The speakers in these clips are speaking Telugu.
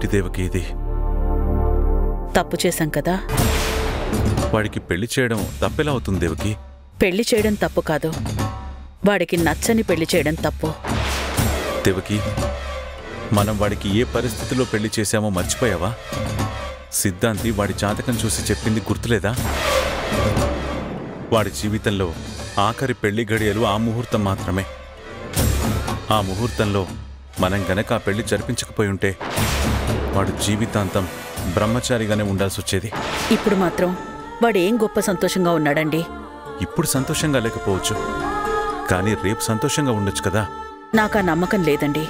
ఏంటి దేవకి ఇది? తప్పు చేశాం కదా. వాడికి పెళ్లి చేయడం తప్పెలా అవుతుంది దేవకి? పెళ్లి చేయడం తప్పు కాదు, వాడికి నచ్చని పెళ్లి చేయడం తప్పు. దేవకి, మనం వాడికి ఏ పరిస్థితిలో పెళ్లి చేశామో మర్చిపోయావా? సిద్ధాంతి వాడి జాతకం చూసి చెప్పింది గుర్తులేదా? వాడి జీవితంలో ఆఖరి పెళ్లి గడియలు ఆ ముహూర్తం మాత్రమే. ఆ ముహూర్తంలో మనం గనక ఆ పెళ్లి జరిపించకపోయి ఉంటే వాడు జీవితాంతం బ్రహ్మచారిగానే ఉండాల్సి వచ్చేది. ఇప్పుడు మాత్రం వాడేం గొప్ప సంతోషంగా ఉన్నాడండి. ఇప్పుడు సంతోషంగా లేకపోవచ్చు, కానీ రేపు సంతోషంగా ఉండొచ్చు కదా. నాకా నమ్మకం లేదండి.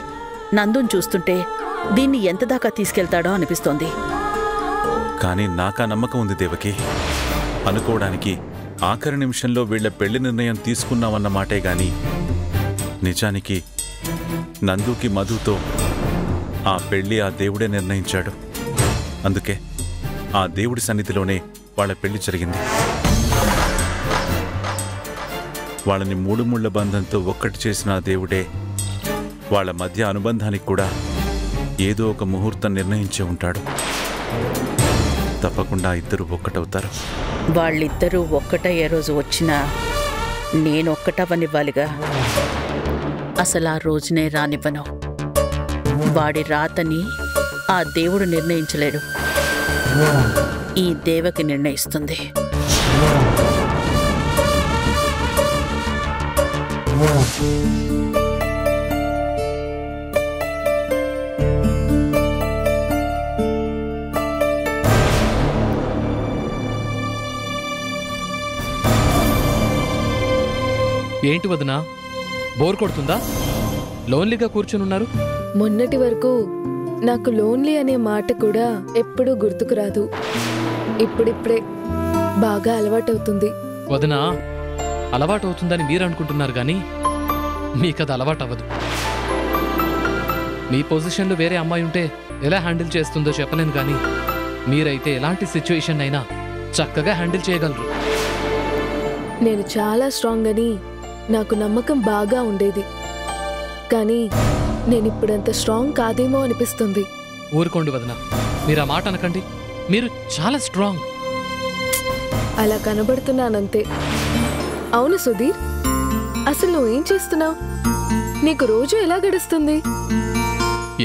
నందుని చూస్తుంటే దీన్ని ఎంత దాకా తీసుకెళ్తాడో అనిపిస్తోంది. కానీ నాకా నమ్మకం ఉంది దేవకి. అనుకోవడానికి ఆఖరి నిమిషంలో వీళ్ల పెళ్లి నిర్ణయం తీసుకున్నామన్న మాటే గాని నిజానికి నందుకి మధుతో ఆ పెళ్లి ఆ దేవుడే నిర్ణయించాడు. అందుకే ఆ దేవుడి సన్నిధిలోనే వాళ్ళ పెళ్లి జరిగింది. వాళ్ళని మూడు ముళ్ల బంధంతో ఒక్కటి చేసిన ఆ దేవుడే వాళ్ళ మధ్య అనుబంధానికి కూడా ఏదో ఒక ముహూర్తం నిర్ణయించే ఉంటాడు. తప్పకుండా ఇద్దరు ఒక్కటవుతారు. వాళ్ళిద్దరూ ఒక్కటయ్యే రోజు వచ్చినా నేనొక్కటవనివ్వాలిగా. అసలు ఆ రోజునే రానివ్వను. వాడి రాతని ఆ దేవుడు నిర్ణయించలేడు, ఈ దేవకి నిర్ణయిస్తుంది. ఏంటి వదినా, బోర్ కొడుతుందా? లోన్లీగా కూర్చునున్నారు. మొన్నటి వరకు నాకు లోన్లీ అనే మాట కూడా ఎప్పుడూ గుర్తుకురాదు. ఇప్పుడిప్పుడే బాగా అలవాటవుతుంది. వదినా, అలవాటవుతుందని మీరు అనుకుంటున్నారు కానీ మీకది అలవాటవ్వదు. మీ పొజిషన్లో వేరే అమ్మాయి ఉంటే ఎలా హ్యాండిల్ చేస్తుందో చెప్పలేను కానీ మీరైతే ఎలాంటి సిచ్యువేషన్ అయినా చక్కగా హ్యాండిల్ చేయగలరు. నేను చాలా స్ట్రాంగ్ అని నాకు నమ్మకం బాగా ఉండేది, కానీ నేనిప్పుడంత స్ట్రాంగ్ కాదేమో అనిపిస్తుంది. ఊరుకోండి వదినా, మీరు ఆ మాట అనకండి. మీరు చాలా స్ట్రాంగ్. అలా కనబడుతున్నానంతే. అవును సుధీర్, అసలు నువ్వేం చేస్తున్నావు? నీకు రోజు ఎలా గడుస్తుంది?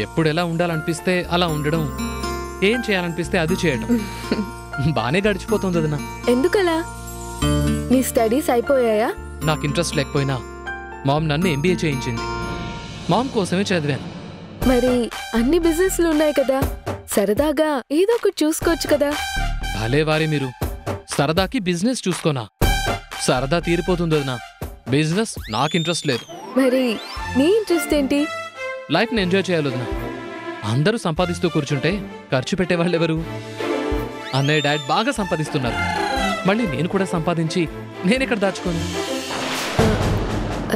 ఎప్పుడు ఎలా ఉండాలనిపిస్తే అలా ఉండడం, ఏం చేయాలనిపిస్తే అది చేయడం. బానే గడిచిపోతుంది వదినా. ఎందుకలా? నీ స్టడీస్ అయిపోయాయా? నాకు ఇంట్రెస్ట్ లేకపోయినా మామ్ నన్ను ఎంబీఏ చేయించింది. మామ్ కోసమే చదివాను. మరి అన్ని బిజినెస్లు ఉన్నాయి కదా, సరదాగా ఏదో ఒకటి చూసుకోవచ్చు కదా. భలే వారే మీరు. సరదాకి బిజినెస్ చూసుకోనా? సరదా తీరిపోతుంది వదినా. బిజినెస్ నాకు ఇంట్రెస్ట్ లేదు. మరి నీ ఇంట్రెస్ట్ ఏంటి? లైఫ్ని ఎంజాయ్ చేయాలి వదినా. అందరూ సంపాదిస్తూ కూర్చుంటే ఖర్చు పెట్టేవాళ్ళెవరు? అన్నయ్య డాడ్ బాగా సంపాదిస్తున్నారు, మళ్ళీ నేను కూడా సంపాదించి నేనెక్కడ దాచుకోను?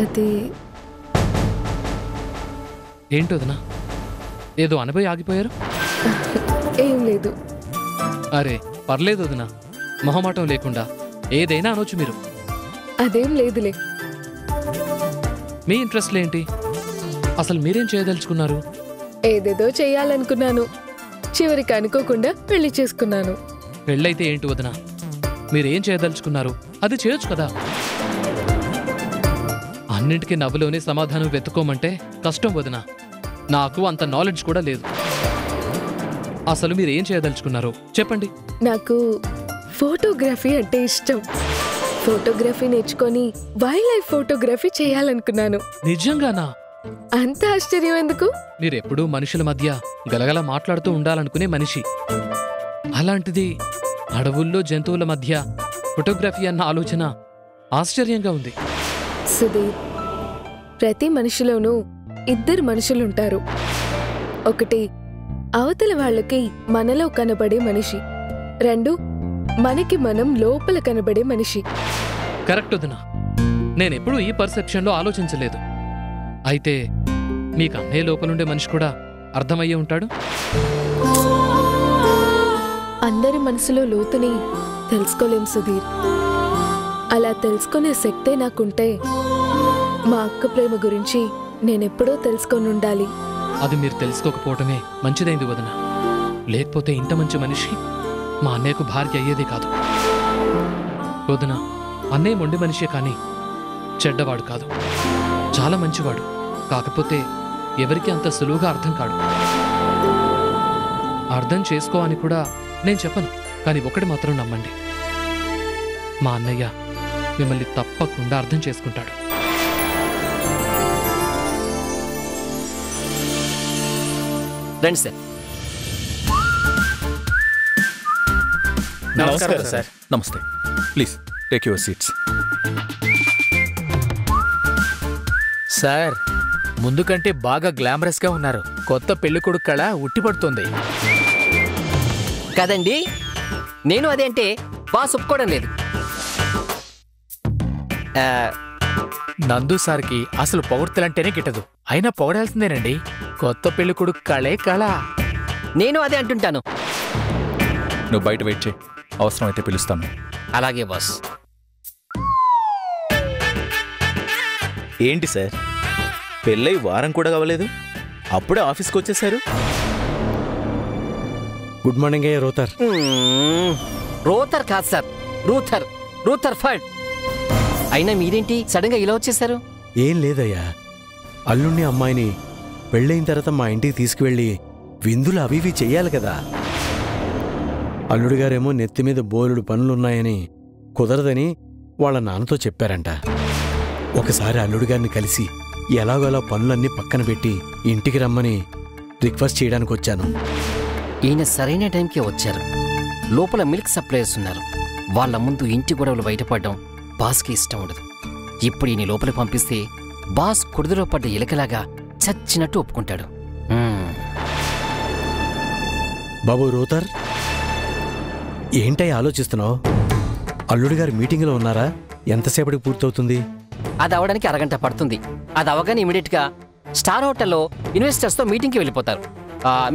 అది ఏంటి వదినా, ఏదో అనబోయి ఆగిపోయారు? ఏం లేదు. అరే పర్లేదు వదినా, మొహమాటం లేకుండా ఏదైనా అనొచ్చు మీరు. అదేం లేదులే. మీ ఇంట్రెస్ట్లేంటి? అసలు మీరేం చేయదలుచుకున్నారు? ఏదేదో చెయ్యాలనుకున్నాను, చివరికి అనుకోకుండా పెళ్లి చేసుకున్నాను. పెళ్ళైతే ఏంటి వదినా, మీరేం చేయదలుచుకున్నారు అది చేయొచ్చు కదా. అన్నింటికీ నవ్వులోనే సమాధానం వెతుక్కోమంటే కష్టం వదినా. నాకు అంత నాలెడ్జ్ కూడా లేదు. అసలు మీరేం చేయదలుచుకున్నారు చెప్పండి. నాకు ఫోటోగ్రఫీ అంటే ఇష్టం. ఫోటోగ్రఫీ నేర్చుకొని వైల్డ్ లైఫ్ ఫోటోగ్రఫీ చేయాలనుకున్నాను. నిజంగానా? అంత ఆశ్చర్యం ఎందుకు? మీరెప్పుడూ మనుషుల మధ్య గలగల మాట్లాడుతూ ఉండాలనుకునే మనిషి. అలాంటిది అడవుల్లో జంతువుల మధ్య ఫోటోగ్రఫీ అన్న ఆలోచన ఆశ్చర్యంగా ఉంది. సుధీర్, ప్రతి మనిషిలోనూ ఇద్దరు మనుషులుంటారు. ఒకటి అవతల వాళ్ళకి మనలో కనబడే మనిషి, రెండు మనకి మనం లోపల కనబడే మనిషి. కరెక్ట్ వదినా, నేనెప్పుడూ ఈ పర్సెప్షన్లో ఆలోచించలేదు. అయితే మీకు అన్నయ్య లోపలుండే మనిషి కూడా అర్థమయ్యే ఉంటాడు. అందరి మనసులో లోతుని తెలుసుకోలేం సుధీర్. అలా తెలుసుకునే శక్తే నాకుంటే మా అక్క ప్రేమ గురించి నేనెప్పుడో తెలుసుకొని ఉండాలి. అది మీరు తెలుసుకోకపోవటమే మంచిదైంది వదినా. లేకపోతే ఇంత మంచి మనిషి మా అన్నయ్యకు భార్య అయ్యేదే కాదు. వదిన, అన్నయ్య మొండి మనిషే కానీ చెడ్డవాడు కాదు, చాలా మంచివాడు. కాకపోతే ఎవరికి అంత సులువుగా అర్థం కాడు. అర్థం చేసుకో అని కూడా నేను చెప్పను, కానీ ఒకటి మాత్రం నమ్మండి, మా అన్నయ్య మిమ్మల్ని తప్పకుండా అర్థం చేసుకుంటాడు. రండి సార్. నమస్కారం సార్. నమస్తే. Please take your seats. Sir, ముందు కంటే బాగా గ్లామరస్ గా ఉన్నారు. కొత్త పెళ్లికొడుకు కళ ఉట్టిపడుతుంది కదండి. నేను అదేంటే బాస్ ఒప్పుకోవడం లేదు. నందు సార్కి అసలు పొగడ్తలంటేనే గిట్టదు, అయినా పొగడాల్సిందేనండి. కొత్త పెళ్లికొడుకు కళే కళ. నేను అదే అంటుంటాను. నువ్వు బయట వెయిట్ చేయి, అవసరం అయితే పిలుస్తాను. అలాగే బాస్. ఏంటి సార్, పెళ్ళై వారం కూడా కావలేదు, అప్పుడే ఆఫీస్కి వచ్చేసారు? గుడ్ మార్నింగ్ అయ్యా రోతర్. రోతర్ కాదు సార్, రూథర్. రూథర్ ఫర్డ్. అయినా మీరేంటి సడన్ గా ఇలా వచ్చేసారు? ఏం లేదయ్యా, అల్లుణ్ణి అమ్మాయిని పెళ్ళైన తర్వాత మా ఇంటికి తీసుకువెళ్ళి విందులు అవి ఇవి చెయ్యాలి కదా. అల్లుడు గారేమో నెత్తి మీద బోలెడు పనులున్నాయని కుదరదని వాళ్ళ నాన్నతో చెప్పారంట. ఒకసారి అల్లుడు గారిని కలిసి ఎలాగోలా పనులన్నీ పక్కన పెట్టి ఇంటికి రమ్మని రిక్వెస్ట్ చేయడానికి వచ్చాను. ఈయన సరైన టైంకే వచ్చారు. లోపల మిల్క్ సప్లయర్స్ ఉన్నారు. వాళ్ళ ముందు ఇంటి గొడవలు బయటపడడం బాస్కి ఇష్టం ఉండదు. ఇప్పుడు ఈయన లోపలికి పంపిస్తే బాస్ కుడిదిలో పడ్డ ఎలకలాగా చచ్చినట్టు ఒప్పుకుంటాడు. బాబు రోతర్, ఏంటై ఆలోచిస్తున్నావు? అల్లుడు గారు మీటింగ్లో ఉన్నారా? ఎంతసేపటికి పూర్తవుతుంది? అది అవడానికి అరగంట పడుతుంది. అది అవగానే ఇమీడియట్ గా స్టార్ హోటల్లో ఇన్వెస్టర్స్ తో మీటింగ్కి వెళ్ళిపోతారు.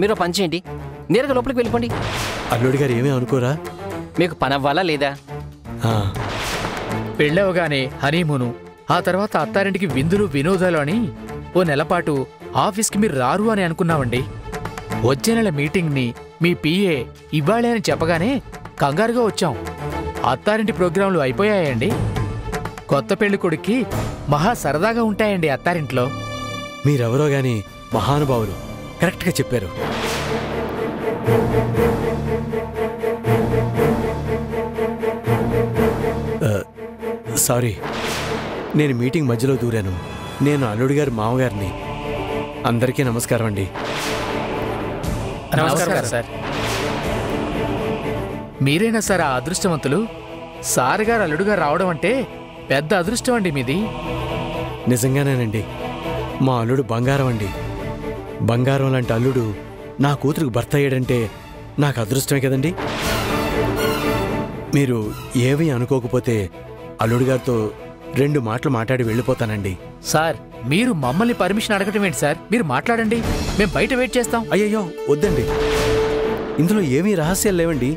మీరు పని చేయండి, నేరుగా లోపలికి వెళ్ళిపోండి. అల్లుడు గారు ఏమీ అనుకోరా? మీకు పని అవ్వాలా లేదా? పెళ్ళవగానే హనీమూను, ఆ తర్వాత అత్తారింటికి విందులు వినోదాలు అని ఓ నెలపాటు ఆఫీస్కి మీరు రారు అని అనుకున్నామండి. వచ్చే నెల మీటింగ్ని మీ పిఏ ఇవ్వాలే అని చెప్పగానే కంగారుగా వచ్చాం. అత్తారింటి ప్రోగ్రాంలు అయిపోయాయండి. కొత్త పెళ్లి కొడుక్కి మహా సరదాగా ఉంటాయండి అత్తారింట్లో. మీరెవరో గాని మహానుభావులు, కరెక్ట్గా చెప్పారు. సారీ, నేను మీటింగ్ మధ్యలో దూరాను. నేను అల్లుడు గారి మామగారిని. అందరికీ నమస్కారం అండి. నమస్కారం సార్. మీరేనా సార్ ఆ అదృష్టవంతులు? సార్ గారు అల్లుడు గారు రావడం అంటే పెద్ద అదృష్టం అండి మీది. నిజంగానేనండి, మా అల్లుడు బంగారం అండి. బంగారం లాంటి అల్లుడు నా కూతురికి భర్త అయ్యాడంటే నాకు అదృష్టమే కదండి. మీరు ఏమీ అనుకోకపోతే అల్లుడు గారితో 2 మాటలు మాట్లాడి వెళ్ళిపోతానండి. సార్, మీరు మమ్మల్ని పర్మిషన్ అడగటం ఏంటి సార్? మీరు మాట్లాడండి, మేము బయట వెయిట్ చేస్తాం. అయ్యయ్యో వద్దండి, ఇందులో ఏమీ రహస్యాలు లేవండి.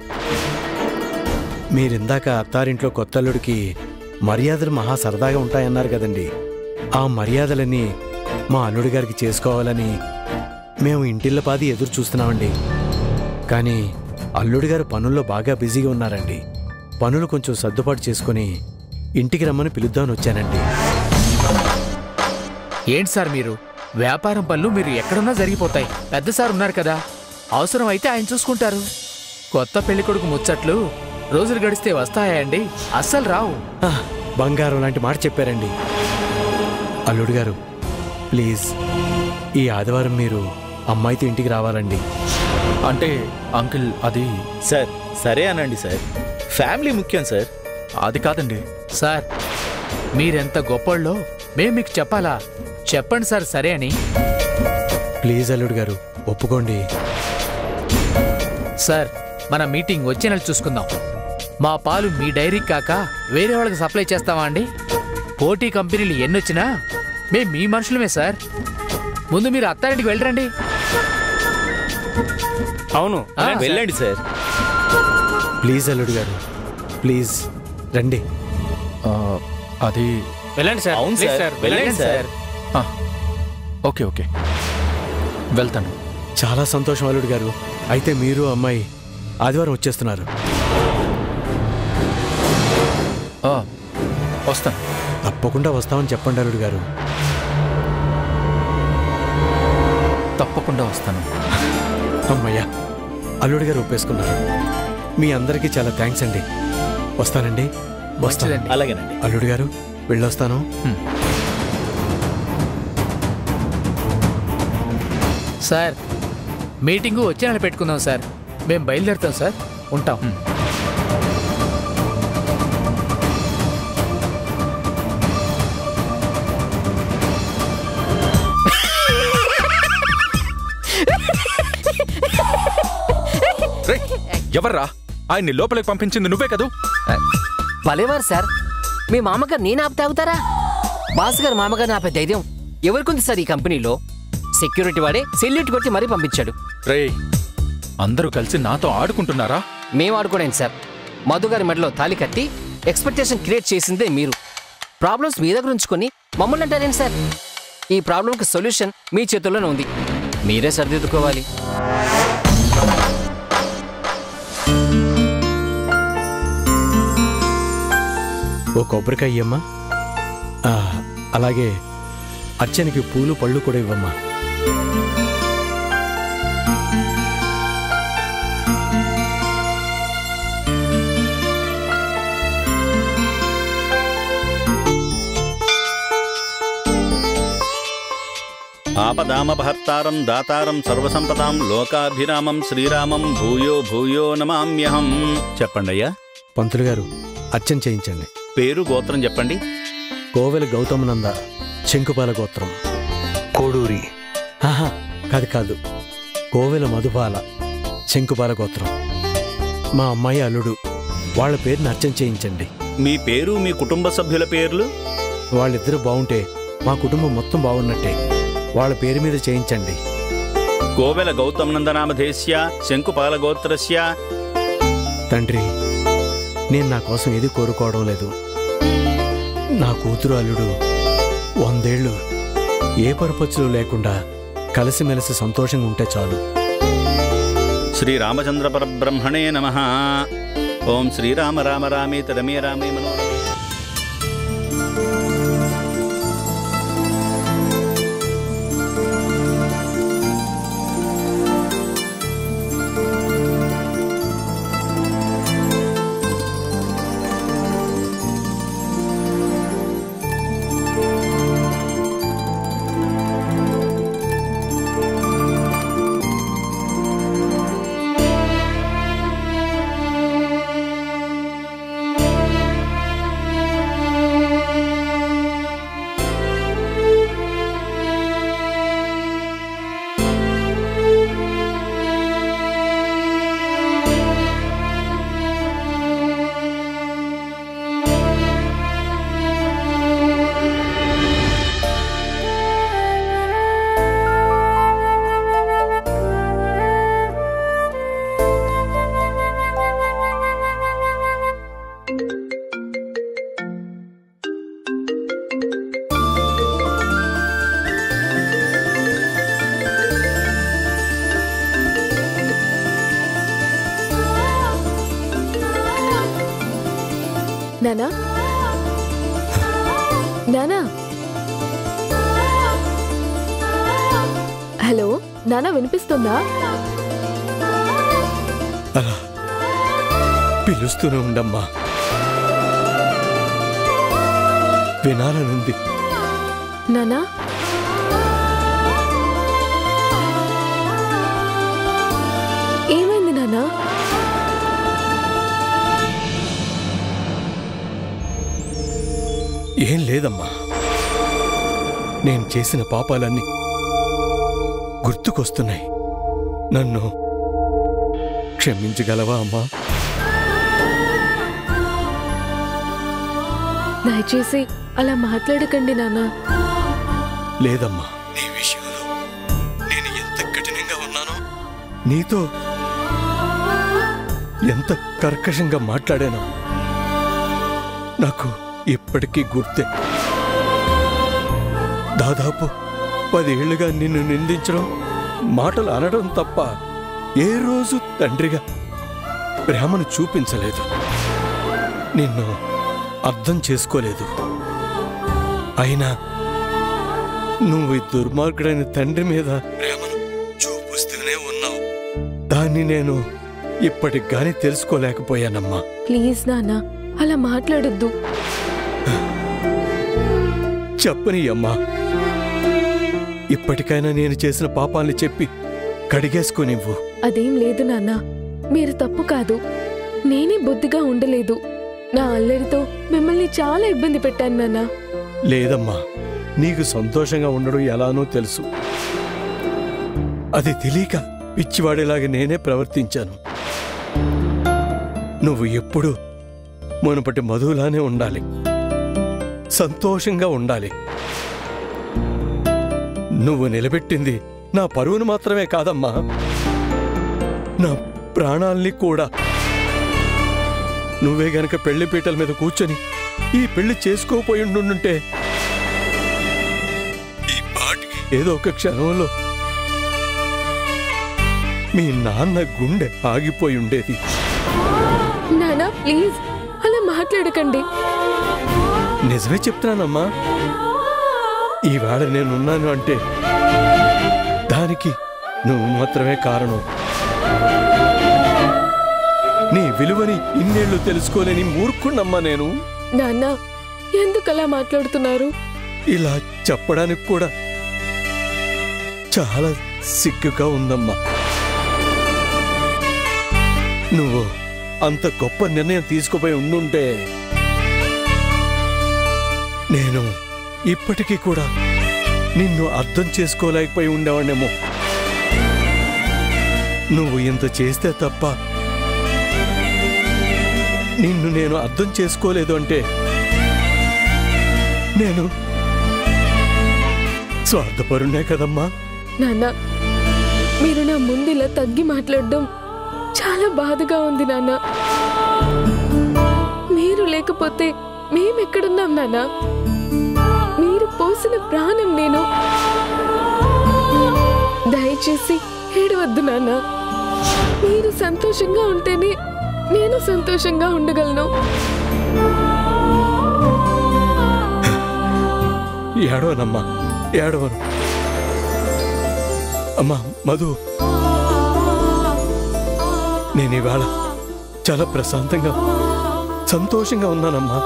మీరిందాక అత్తారింట్లో కొత్త అల్లుడికి మర్యాదలు మహా సరదాగా ఉంటాయన్నారు కదండి. ఆ మర్యాదలన్నీ మా అల్లుడి గారికి చేసుకోవాలని మేము ఇంటిల్లపాది ఎదురు చూస్తున్నామండి. కానీ అల్లుడి గారు పనుల్లో బాగా బిజీగా ఉన్నారండి. పనులు కొంచెం సర్దుబాటు చేసుకుని ఇంటికి రమ్మని పిలుద్దామని వచ్చానండి. ఏంటి సార్ మీరు? వ్యాపారం పనులు మీరు ఎక్కడున్నా జరిగిపోతాయి. పెద్ద సార్ ఉన్నారు కదా, అవసరం అయితే ఆయన చూసుకుంటారు. కొత్త పెళ్లికొడుకు ముచ్చట్లు రోజులు గడిస్తే వస్తాయా అండి? అస్సలు రావు. బంగారం లాంటి మాట చెప్పారండి. అల్లుడు గారు, ప్లీజ్ ఈ ఆదివారం మీరు అమ్మాయితో ఇంటికి రావాలండి. అంటే అంకుల్, అది సార్ సరే అనండి సార్, ఫ్యామిలీ ముఖ్యం సార్. అది కాదండి సార్. మీరెంత గొప్పోళ్ళో మేము మీకు చెప్పాలా? చెప్పండి సార్ సరే అని. ప్లీజ్ అల్లుడు గారు ఒప్పుకోండి. సార్, మన మీటింగ్ వచ్చే నెల చూసుకుందాం. మా పాలు మీ డైరీకి కాక వేరే వాళ్ళకి సప్లై చేస్తామా అండి? పోటీ కంపెనీలు ఎన్నొచ్చినా మేము మీ మనుషులమే సార్. ముందు మీరు అత్తారింటికి వెళ్ళరండి. అవును, వెళ్ళండి సార్. ప్లీజ్ అల్లుడు గారు, ప్లీజ్ రండి. అది వెళ్ళండి సార్. అవును సార్, వెళ్ళండి సార్. ఓకే ఓకే, వెళ్తాను. చాలా సంతోషం అల్లుడు గారు. అయితే మీరు అమ్మాయి ఆదివారం వచ్చేస్తున్నారు. వస్తాను. తప్పకుండా వస్తామని చెప్పండి అల్లుడు గారు. తప్పకుండా వస్తాను. అమ్మయ్యా, అల్లుడు గారు ఒప్పేసుకున్నారు. మీ అందరికీ చాలా థ్యాంక్స్ అండి. వస్తానండి. వస్తానండి. అలాగేనండి. అల్లుడు గారు వెళ్ళొస్తాను. సార్, మీటింగు వచ్చే నెల పెట్టుకుందాం సార్. మేము బయలుదేరుతాం సార్. ఉంటాం. ఎవర్రా ఆయన్ని లోపలికి పంపించింది? నువ్వే కదూ? భలేవారు సార్, మీ మామగారు నేను ఆపి తాగుతారా? బాస్ గారు మామగారిని ఆపే ధైర్యం ఎవరికుంది సార్ ఈ కంపెనీలో? సెక్యూరిటీ వాడే సెల్యూట్ కొట్టి మరీ పంపించాడు. రేయ్, అందరూ కలిసి నాతో ఆడుకుంటున్నారా? మేము ఆడుకోండి సార్. మధు గారి మెడలో తాళి కట్టి ఎక్స్పెక్టేషన్ క్రియేట్ చేసిందే మీరు. ప్రాబ్లమ్స్ మీ దగ్గర ఉంచుకొని మమ్మల్ని అంటారేంటి సార్? ఈ ప్రాబ్లంకి సొల్యూషన్ మీ చేతుల్లోనే ఉంది. మీరే సరిదిద్దుకోవాలి. ఓ కొబ్బరికాయ ఇయ్యమ్మా. అలాగే అర్చనకి పూలు పళ్ళు కూడా ఇవ్వమ్మా. ఆపదామపహర్తారం దాతారం సర్వసంపదాం లోకాభిరామం శ్రీరామం భూయో భూయో నమామ్యహం. చెప్పండయ్యా. పంతులు గారు, అర్చన చేయించండి. పేరు గోత్రం చెప్పండి. కోవెల గౌతమనంద, శంకుపాల గోత్రం. కోడూరి. కాదు కాదు, కోవెల మధుపాల, శంకుపాల గోత్రం. మా అమ్మాయి అల్లుడు, వాళ్ళ పేరుని అర్చన చేయించండి. మీ పేరు, మీ కుటుంబ సభ్యుల పేర్లు? వాళ్ళిద్దరూ బాగుంటే మా కుటుంబం మొత్తం బాగున్నట్టే. వాళ్ళ పేరు మీద చేయించండి. కోవెల గౌతమనందనామధేస్య శంకుపాల గోత్రస్య. తండ్రి, నేను నా కోసం ఏది కోరుకోవడం లేదు. నా కూతురు అల్లుడు 100 ఏళ్ళు ఏ పరపచ్చులు లేకుండా కలిసిమెలిసి సంతోషంగా ఉంటే చాలు. శ్రీరామచంద్ర పరబ్రహ్మణే నమః. ఓం శ్రీరామ రామ రామేత రమే రామే మనోరమే. నానా, నానా, హలో నానా, వినిపిస్తుందా? అలా పిలుస్తూనే ఉండమ్మా, వినాలనుంది. నానా, ఏమైంది నానా? ఏం లేదమ్మా, నేను చేసిన పాపాలన్నీ గుర్తుకొస్తున్నాయి. నన్ను క్షమించగలవా అమ్మా? దయచేసి అలా మాట్లాడకండి నానా. లేదమ్మా, నీ విషయంలో నేను ఎంత కఠినంగా ఉన్నానో, నీతో ఎంత కర్కశంగా మాట్లాడానో నాకు ఇప్పటికీ గుర్తే. దాదాపు 10 ఏళ్లుగా నిన్ను నిందించడం, మాటలు అనడం తప్ప ఏ రోజు తండ్రిగా ప్రేమను చూపించలేదు, నిన్ను అర్థం చేసుకోలేదు. అయినా నువ్వు ఈ దుర్మార్గుడైన తండ్రి మీద ప్రేమను చూపిస్తూనే ఉన్నావు. దాన్ని నేను ఇప్పటికి గాని తెలుసుకోలేకపోయానమ్మా. ప్లీజ్ నాన్న, అలా మాట్లాడొద్దు. చెప్పని అమ్మా, ఇప్పటికైనా నేను చేసిన పాపాల్ని చెప్పి కడిగేసుకోనివ్వు. అదేం లేదు నాన్న, మీరు తప్పు కాదు. నేనే బుద్ధిగా ఉండలేదు. నా అల్లరితో మిమ్మల్ని చాలా ఇబ్బంది పెట్టాను నాన్న. లేదమ్మా, నీకు సంతోషంగా ఉండడం ఎలానో తెలుసు. అది తెలియక పిచ్చివాడేలాగా నేనే ప్రవర్తించాను. నువ్వు ఎప్పుడు మునుపటి మధులానే ఉండాలి, సంతోషంగా ఉండాలి. నువ్వు నిలబెట్టింది నా పరువును మాత్రమే కాదమ్మా, నా ప్రాణాల్ని కూడా. నువ్వే గనక పెళ్లి పీటల మీద కూర్చొని ఈ పెళ్లి చేసుకోపోయి ఉండుంటే ఈ పాటికి ఏదో ఒక క్షణంలో మీ నాన్న గుండె ఆగిపోయి ఉండేది. నానా ప్లీజ్ అలా మాట్లాడకండి. నిజమే చెప్తున్నానమ్మా. ఈవేళ నేనున్నాను అంటే దానికి నువ్వు మాత్రమే కారణం. నీ విలువని ఇన్నేళ్లు తెలుసుకోలేని మూర్ఖుణ్ణమ్మా నేను. నాన్న, ఎందుకలా మాట్లాడుతున్నారు? ఇలా చెప్పడానికి కూడా చాలా సిగ్గుగా ఉందమ్మా. నువ్వు అంత గొప్ప నిర్ణయం తీసుకుపోయి ఉండుంటే నేను ఇప్పటికీ కూడా నిన్ను అర్థం చేసుకోలేకపోయి ఉండేవాణ్ణేమో. నువ్వు ఇంత చేస్తే తప్ప నిన్ను నేను అర్థం చేసుకోలేదు అంటే నేను స్వార్థపరునే కదమ్మా. నాన్న, మీరు నా ముందులా తగ్గి మాట్లాడడం చాలా బాధగా ఉంది నాన్న. మీరు లేకపోతే మేమెక్కడున్నాం నాన్న? మీరు పోసిన ప్రాణం నేను. దయచేసి ఏడవద్దు నాన్న. మీరు సంతోషంగా ఉంటేనే నేను సంతోషంగా ఉండగలను. ఏడవనమ్మా, ఏడవను. అమ్మా మధు, నేను ఇవాళ చాలా ప్రశాంతంగా సంతోషంగా ఉన్నానమ్మా.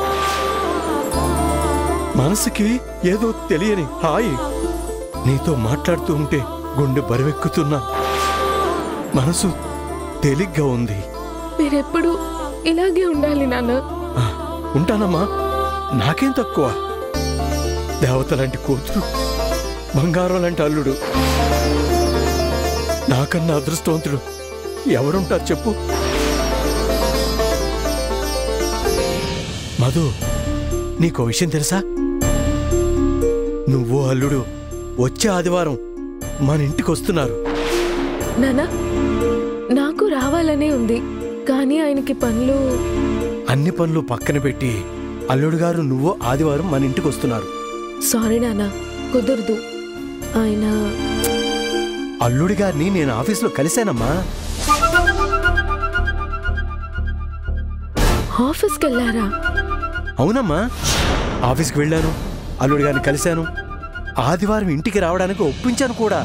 మనసుకి ఏదో తెలియని హాయి. నీతో మాట్లాడుతూ ఉంటే గుండె బరువెక్కుతున్నా, మనసు తేలిగ్గా ఉంది. మీరెప్పుడు ఇలాగే ఉండాలి నాన్న. ఉంటానమ్మా, నాకేం తక్కువ. దేవత లాంటి కూతురు, బంగారం లాంటి అల్లుడు, నాకన్నా అదృష్టవంతుడు ఎవరుంటారు చెప్పు? మధు, నీకో విషయం తెలుసా? నువ్వు అల్లుడు వచ్చే ఆదివారం మన ఇంటికి వస్తున్నారు. నాన్న, నాకు రావాలనే ఉంది, కానీ ఆయనకి పనులు. అన్ని పనులు పక్కన పెట్టి అల్లుడు గారు నువ్వు ఆదివారం మన ఇంటికి వస్తున్నారు. సారీ నాన్న, కుదరదు. ఆయన అల్లుడి గారిని నేను ఆఫీసులో కలిశానమ్మా. ఆఫీస్కి వెళ్ళారా? అవునమ్మా, ఆఫీస్కి వెళ్ళాను, అల్లుడి గారిని కలిశాను, ఆదివారం ఇంటికి రావడానికి ఒప్పించాను కూడా.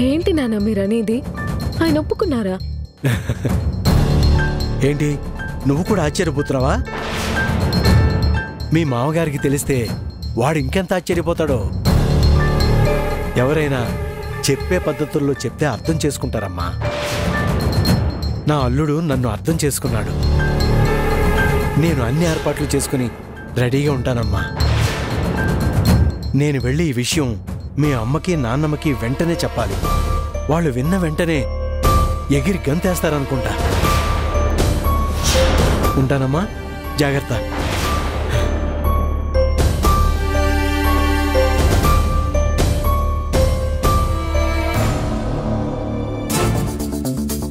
ఏంటి నాన్న మీరనేది? ఆయన ఒప్పుకున్నారా? ఏంటి, నువ్వు కూడా ఆశ్చర్యపోతున్నావా? మీ మామగారికి తెలిస్తే వాడు ఇంకెంత ఆశ్చర్యపోతాడో. ఎవరైనా చెప్పే పద్ధతుల్లో చెప్తే అర్థం చేసుకుంటారమ్మా. నా అల్లుడు నన్ను అర్థం చేసుకున్నాడు. నేను అన్ని ఏర్పాట్లు చేసుకుని రెడీగా ఉంటానమ్మా. నేను వెళ్ళి ఈ విషయం మీ అమ్మకి నాన్నమ్మకి వెంటనే చెప్పాలి. వాళ్ళు విన్న వెంటనే ఎగిరి గంతేస్తారనుకుంటా. ఉంటానమ్మా, జాగ్రత్త.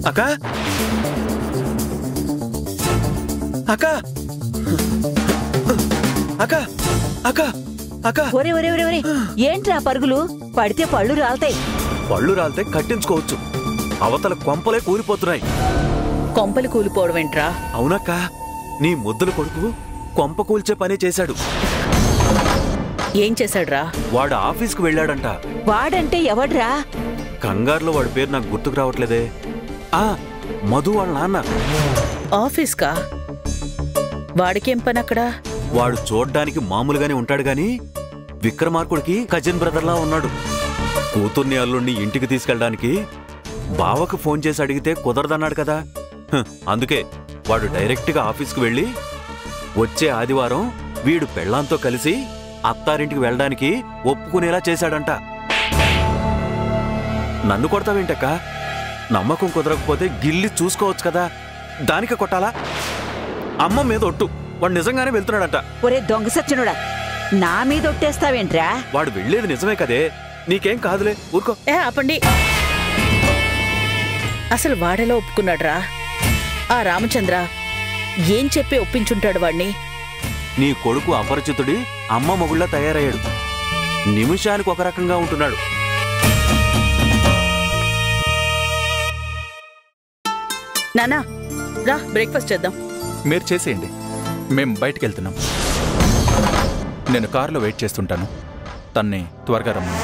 అక్క, అక్క, అక్క, అక్క, ఒరే ఒరే ఒరే ఒరే ఏంట్రా పరుగులు? పడితే పళ్ళు రాలతాయి. పళ్ళు రాలితే కట్టించుకోవచ్చు, అవతల కొంపలే కూలిపోతున్నాయి. కొంపలు కూలిపోవడం ఏంట్రా? అవునక్క, నీ ముద్దుల కొడుకు కొంప కూల్చే పనే చేశాడు. ఏం చేశాడ్రా? వాడు ఆఫీస్కు వెళ్ళాడంట. వాడంటే ఎవడ్రా? కంగారులో వాడి పేరు నాకు గుర్తుకు రావట్లేదే. మధు వాళ్ళ నాన్న. ఆఫీస్కా? వాడికేం పని అక్కడ? వాడు చూడ్డానికి మామూలుగానే ఉంటాడు గాని విక్రమార్కుడికి కజిన్ బ్రదర్లా ఉన్నాడు. కూతుర్ని అల్లుణ్ణి ఇంటికి తీసుకెళ్ళడానికి బావకు ఫోన్ చేసి అడిగితే కుదరదన్నాడు కదా. అందుకే వాడు డైరెక్ట్గా ఆఫీస్కు వెళ్ళి వచ్చే ఆదివారం వీడు పెళ్ళాంతో కలిసి అత్తారింటికి వెళ్ళడానికి ఒప్పుకునేలా చేశాడంట. నన్ను కొడతావేంటక్క? నమ్మకం కుదరకపోతే గిల్లి చూసుకోవచ్చు కదా, దానికి కొట్టాలా? అమ్మ మీద ఒట్టు, వాడు నిజంగానే వెళ్తున్నాడంట. ఒరే దొంగ సచ్చినుడా, నా మీద ఒట్టేస్తావేంట్రా? వాడు వెళ్ళేది నిజమే కదే, నీకేం కాదులే, ఊరుకో. ఆపండి. అసలు వాడెలా ఒప్పుకున్నాడ్రా? ఆ రామచంద్ర ఏం చెప్పి ఒప్పించుంటాడు వాణ్ణి? నీ కొడుకు అపరిచితుడి అమ్మ మొగుళ్ళ తయారయ్యాడు. నిమిషానికి ఒక రకంగా ఉంటున్నాడు. నానా రా, బ్రేక్ఫాస్ట్ చేద్దాం. మీరు చేసేయండి, మేం బయటికి వెళ్తున్నాం. నేను కారులో వెయిట్ చేస్తుంటాను, తన్ని త్వరగా రమ్మను.